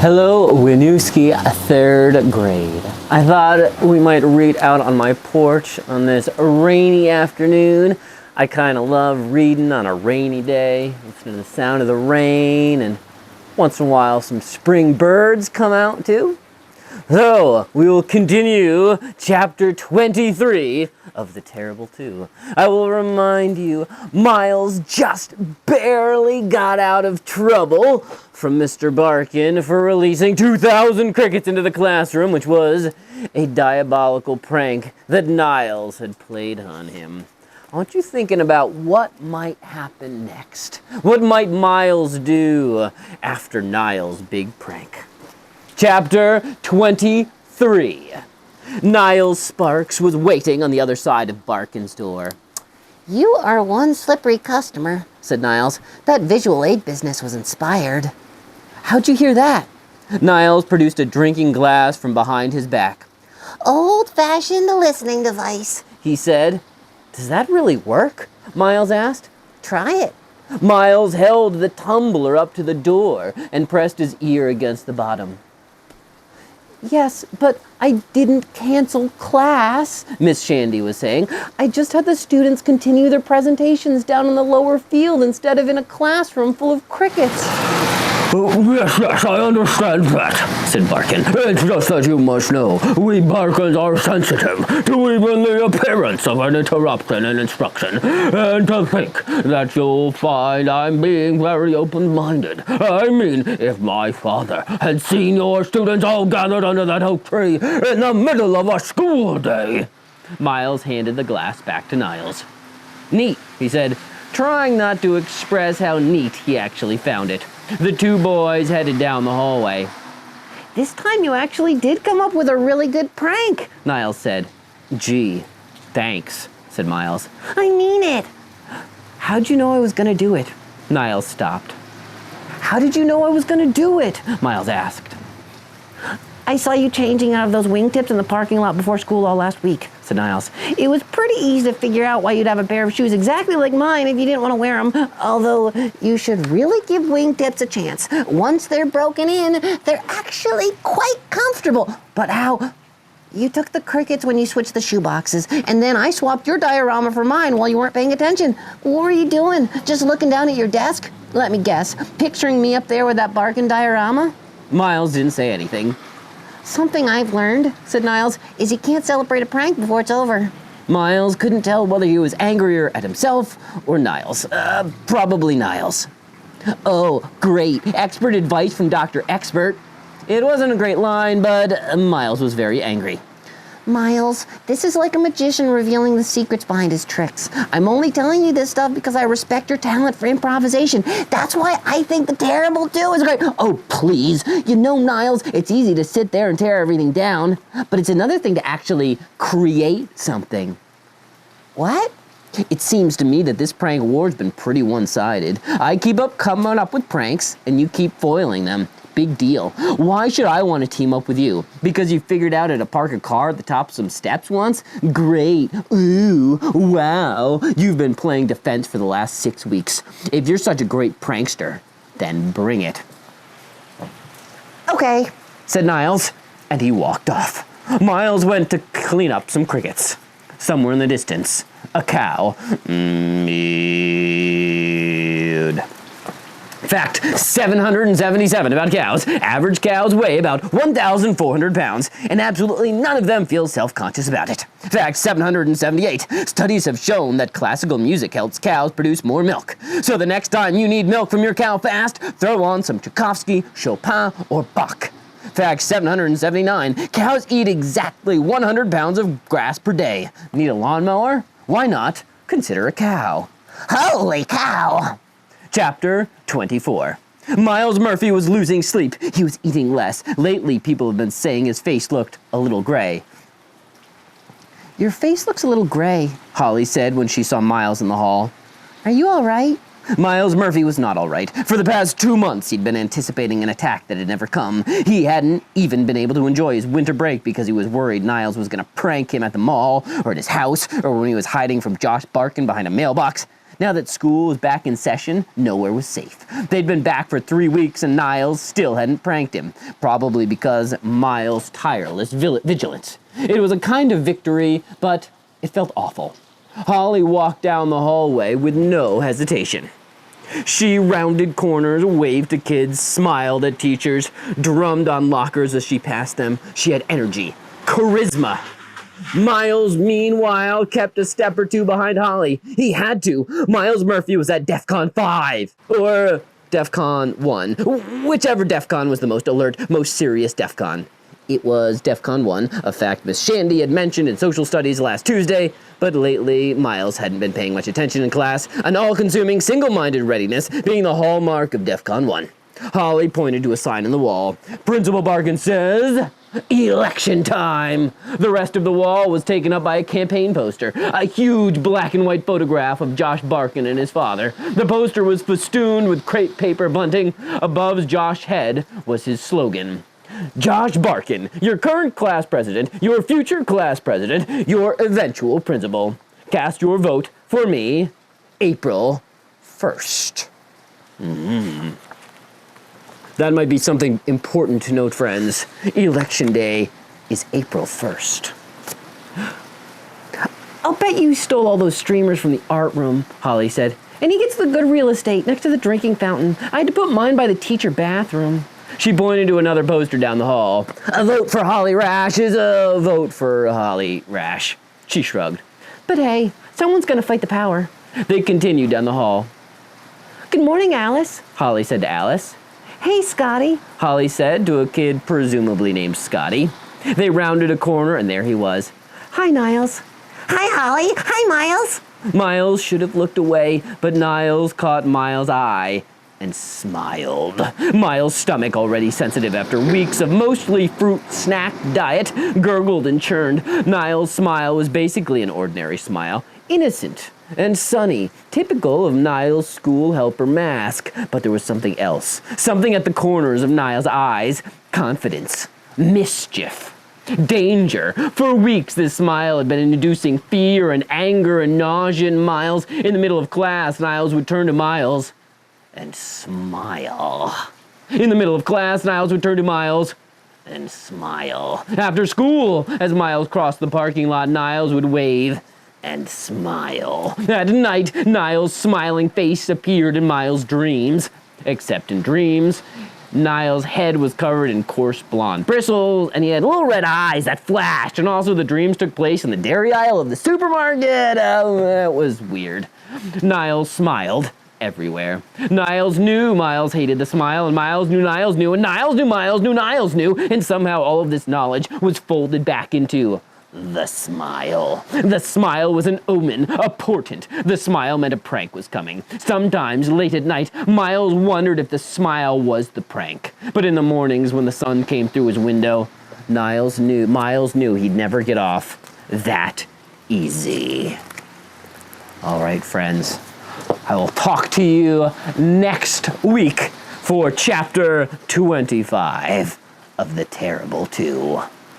Hello, Winooski, third grade. I thought we might read out on my porch on this rainy afternoon. I kind of love reading on a rainy day, listening to the sound of the rain, and once in a while some spring birds come out too. So, we will continue chapter 23 of The Terrible Two. I will remind you, Myles just barely got out of trouble from Mr. Barkin for releasing 2,000 crickets into the classroom, which was a diabolical prank that Niles had played on him. I want you thinking about what might happen next. What might Myles do after Niles' big prank? Chapter 23. Niles Sparks was waiting on the other side of Barkin's door. "You are one slippery customer," said Niles. "That visual aid business was inspired." "How'd you hear that?" Niles produced a drinking glass from behind his back. "Old-fashioned listening device," he said. "Does that really work?" Myles asked. "Try it." Myles held the tumbler up to the door and pressed his ear against the bottom. "Yes, but I didn't cancel class," Miss Shandy was saying. "I just had the students continue their presentations down in the lower field instead of in a classroom full of crickets." Yes, I understand that," said Barkin. "It's just that you must know, we Barkins are sensitive to even the appearance of an interruption in instruction, and to think that you'll find I'm being very open-minded. I mean, if my father had seen your students all gathered under that oak tree in the middle of a school day." Myles handed the glass back to Niles. "Neat," he said, trying not to express how neat he actually found it. The two boys headed down the hallway. "This time you actually did come up with a really good prank," Niles said. "Gee, thanks," said Myles. "I mean it." "How'd you know I was gonna do it?" Niles stopped. "How did you know I was gonna do it?" Myles asked. "I saw you changing out of those wingtips in the parking lot before school all last week," said Niles. "It was pretty easy to figure out why you'd have a pair of shoes exactly like mine if you didn't want to wear them. Although, you should really give wingtips a chance. Once they're broken in, they're actually quite comfortable. But how? You took the crickets when you switched the shoe boxes, and then I swapped your diorama for mine while you weren't paying attention. What were you doing? Just looking down at your desk? Let me guess. Picturing me up there with that Barkin diorama?" Myles didn't say anything. "Something I've learned," said Niles, "is you can't celebrate a prank before it's over." Myles couldn't tell whether he was angrier at himself or Niles. Probably Niles. "Oh, great. Expert advice from Dr. Expert." It wasn't a great line, but Myles was very angry. "Myles, this is like a magician revealing the secrets behind his tricks. I'm only telling you this stuff because I respect your talent for improvisation. That's why I think The Terrible Two is great." "Oh, please. You know, Niles, it's easy to sit there and tear everything down, but it's another thing to actually create something." "What?" "It seems to me that this prank war's been pretty one-sided. I keep coming up with pranks, and you keep foiling them. Big deal. Why should I want to team up with you? Because you figured out how to park a car at the top of some steps once? Great. Ooh, wow. You've been playing defense for the last 6 weeks. If you're such a great prankster, then bring it." "Okay," said Niles, and he walked off. Myles went to clean up some crickets. Somewhere in the distance, a cow mewed. Fact 777 about cows. Average cows weigh about 1,400 pounds, and absolutely none of them feel self-conscious about it. Fact 778. Studies have shown that classical music helps cows produce more milk. So the next time you need milk from your cow fast, throw on some Tchaikovsky, Chopin, or Bach. Fact 779. Cows eat exactly 100 pounds of grass per day. Need a lawnmower? Why not? Consider a cow. Holy cow! Chapter 24. Myles Murphy was losing sleep. He was eating less. Lately, people have been saying his face looked a little gray. "Your face looks a little gray," Holly said when she saw Myles in the hall. "Are you all right?" Myles Murphy was not all right. For the past 2 months, he'd been anticipating an attack that had never come. He hadn't even been able to enjoy his winter break because he was worried Niles was going to prank him at the mall, or at his house, or when he was hiding from Josh Barkin behind a mailbox. Now that school was back in session, nowhere was safe. They'd been back for 3 weeks and Niles still hadn't pranked him, probably because Myles' tireless vigilance. It was a kind of victory, but it felt awful. Holly walked down the hallway with no hesitation. She rounded corners, waved to kids, smiled at teachers, drummed on lockers as she passed them. She had energy, charisma. Myles, meanwhile, kept a step or two behind Holly. He had to. Myles Murphy was at DEFCON 5, or DEFCON 1, whichever DEFCON was the most alert, most serious DEFCON. It was DEFCON 1, a fact Miss Shandy had mentioned in social studies last Tuesday, but lately Myles hadn't been paying much attention in class, an all-consuming, single-minded readiness being the hallmark of DEFCON 1. Holly pointed to a sign on the wall. Principal Barkin says, "Election time!" The rest of the wall was taken up by a campaign poster, a huge black and white photograph of Josh Barkin and his father. The poster was festooned with crepe paper bunting. Above Josh's head was his slogan. Josh Barkin, your current class president, your future class president, your eventual principal. Cast your vote for me, April 1st. That might be something important to note, friends. Election day is April 1st. I'll bet you stole all those streamers from the art room, Holly said. And he gets the good real estate next to the drinking fountain. I had to put mine by the teacher bathroom. She pointed to another poster down the hall. A vote for Holly Rash is a vote for Holly Rash. She shrugged. But hey, someone's gonna fight the power. They continued down the hall. Good morning, Alice, Holly said to Alice. Hey, Scotty, Holly said to a kid presumably named Scotty. They rounded a corner and there he was. Hi, Niles. Hi, Holly. Hi, Myles. Myles should have looked away, but Niles caught Myles' eye and smiled. Myles' stomach, already sensitive after weeks of mostly fruit snack diet, gurgled and churned. Niles' smile was basically an ordinary smile, innocent and sunny, typical of Niles' school helper mask. But there was something else, something at the corners of Niles' eyes. Confidence, mischief, danger. For weeks, this smile had been inducing fear and anger and nausea in Myles. In the middle of class, Niles would turn to Myles and smile. In the middle of class, Niles would turn to Myles and smile. After school, as Myles crossed the parking lot, Niles would wave and smile. At night, Niles' smiling face appeared in Myles' dreams. Except in dreams, Niles' head was covered in coarse blonde bristles, and he had little red eyes that flashed, and also the dreams took place in the dairy aisle of the supermarket. That was weird. Niles smiled everywhere. Niles knew Myles hated the smile, and Myles knew Niles knew, and Niles knew Myles knew Niles knew, and somehow all of this knowledge was folded back into the smile. The smile was an omen, a portent. The smile meant a prank was coming. Sometimes, late at night, Myles wondered if the smile was the prank. But in the mornings when the sun came through his window, Myles knew he'd never get off that easy. All right, friends. I will talk to you next week for chapter 25 of The Terrible 2.